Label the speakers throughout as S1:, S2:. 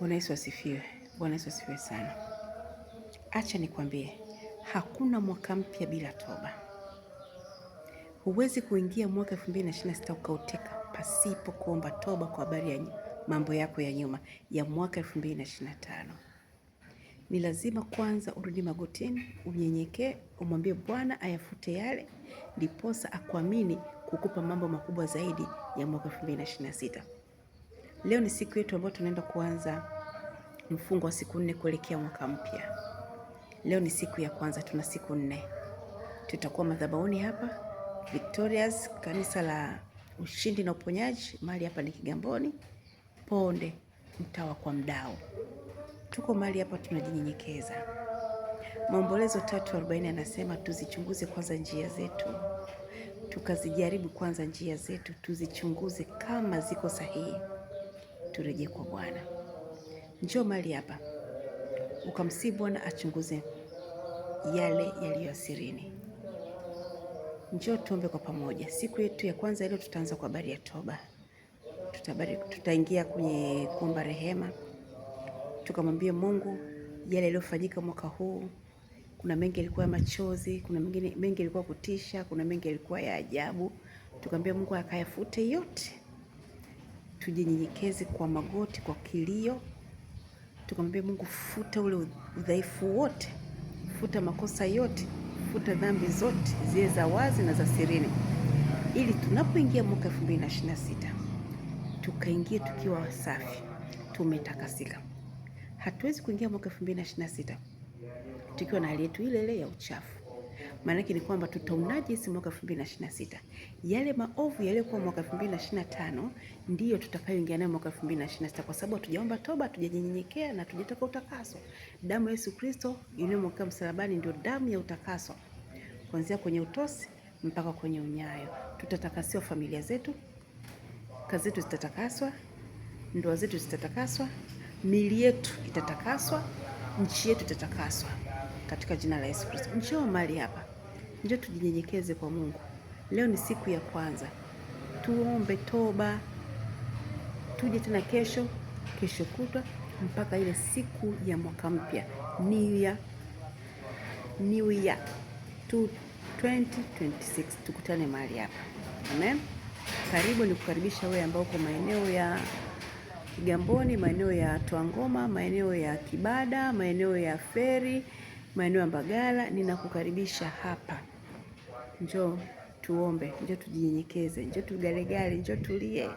S1: Bwana Yesu asifiwe. Bwana Yesu asifiwe sana. Acha nikwambie, hakuna mwaka mpya bila toba. Huwezi kuingia mwaka 2026 ukauteka pasipo kuomba toba kwa habari ya mambo yako ya nyuma ya mwaka 2025. Ni lazima kwanza urudi magotini, unyenyekee, umwambie Bwana ayafute yale, ndiposa akuamini kukupa mambo makubwa zaidi ya mwaka 2026. Leo ni siku yetu ambayo tunaenda kuanza mfungo wa siku 4 kuelekea mwaka mpya. Leo ni siku ya kwanza, tuna siku 4. Tutakuwa madhabahuni hapa Victorious, kanisa la Ushindi na Uponyaji, mahali hapa ni Kigamboni, Ponde, mtaa wa kwa Mdao. Tuko mahali hapa tunajinyenyekeza. Maombolezo 3:40 anasema tuzichunguze kwanza njia zetu. Tukazijaribu kwanza njia zetu, tuzichunguze kama ziko sahihi. Turejee kwa Bwana. Njoo mahali hapa ukamsihi Bwana achunguze yale yaliyo sirini. Njoo tuombe kwa pamoja. Siku yetu ya kwanza leo tutaanza kwa habari ya toba. Tutaingia kwenye kuomba rehema. Tukamwambie Mungu yale yaliyofanyika mwaka huu. Kuna mengi yalikuwa ya machozi, kuna mengi yalikuwa kutisha, kuna mengi yalikuwa ya ajabu. Tukamwambie Mungu akayafute yote. Tujinyenyekeze kwa magoti, kwa kilio. Tukamwambie Mungu futa ule udhaifu wote, futa makosa yote, futa dhambi zote, zile za wazi na za sirini, ili tunapoingia mwaka 2026 tukaingie tukiwa safi, tumetakasika. Hatuwezi kuingia mwaka 2026 tukiwa na hali yetu ile ile ya uchafu. Maana yake ni kwamba tutaunajisi mwaka 2026. Yale maovu yaliyokuwa mwaka 2025 ndiyo tutakayoingia nayo mwaka 2026, kwa sababu hatujaomba toba, hatujajinyenyekea na tujitaka utakaso. Damu ya Yesu Kristo iliyomwagika msalabani ndio damu ya utakaso. Kuanzia kwenye utosi mpaka kwenye unyayo. Tutatakasiwa familia zetu, kazi zetu zitatakaswa, ndoa zetu zitatakaswa, miili yetu itatakaswa, nchi yetu itatakaswa katika jina la Yesu Kristo. Njoo mahali hapa. Njoo tujinyenyekeze kwa Mungu. Leo ni siku ya kwanza. Tuombe toba. Tuje tena kesho kutwa mpaka ile siku ya mwaka mpya. New Year 2026. Tukutane mahali hapa. Amen. Karibu, ni kukaribisha wewe ambao uko maeneo ya Kigamboni, maeneo ya Twangoma, maeneo ya Kibada, maeneo ya Feri, maeneo ya Mbagala. Ninakukaribisha hapa. Njoo tuombe, njoo tujinyenyekeze, njoo tugalegale, njoo tulie.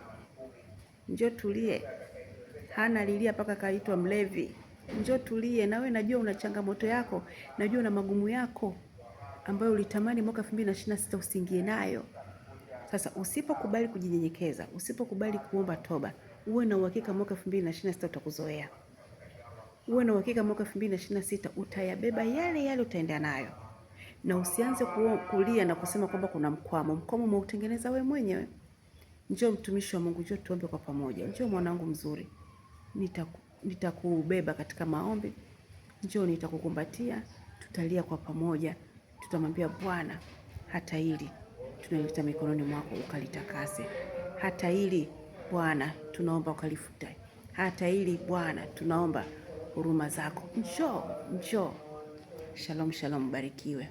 S1: Njoo tulie. Hana lilia paka kaitwa mlevi. Njoo tulie. Na wewe najua una changamoto yako, najua una magumu yako ambayo ulitamani mwaka 2026 usiingie nayo. Sasa usipokubali kujinyenyekeza, usipokubali kuomba toba, uwe na uhakika mwaka 2026 utakuzoea. Uwe na uhakika mwaka 2026 utayabeba yale yale, utaenda nayo. Na usianze kulia na kusema kwamba kuna mkwamo. Mkwamo umeutengeneza wewe mwenyewe. Njoo mtumishi wa Mungu, njoo tuombe kwa pamoja. Njoo mwanangu mzuri. Nitakubeba katika maombi. Njoo nitakukumbatia, tutalia kwa pamoja. Tutamwambia Bwana, hata hili tunaleta mikononi mwako ukalitakase. Hata hili Bwana tunaomba ukalifute. Hata hili Bwana tunaomba huruma zako. Njoo. Shalom, barikiwe.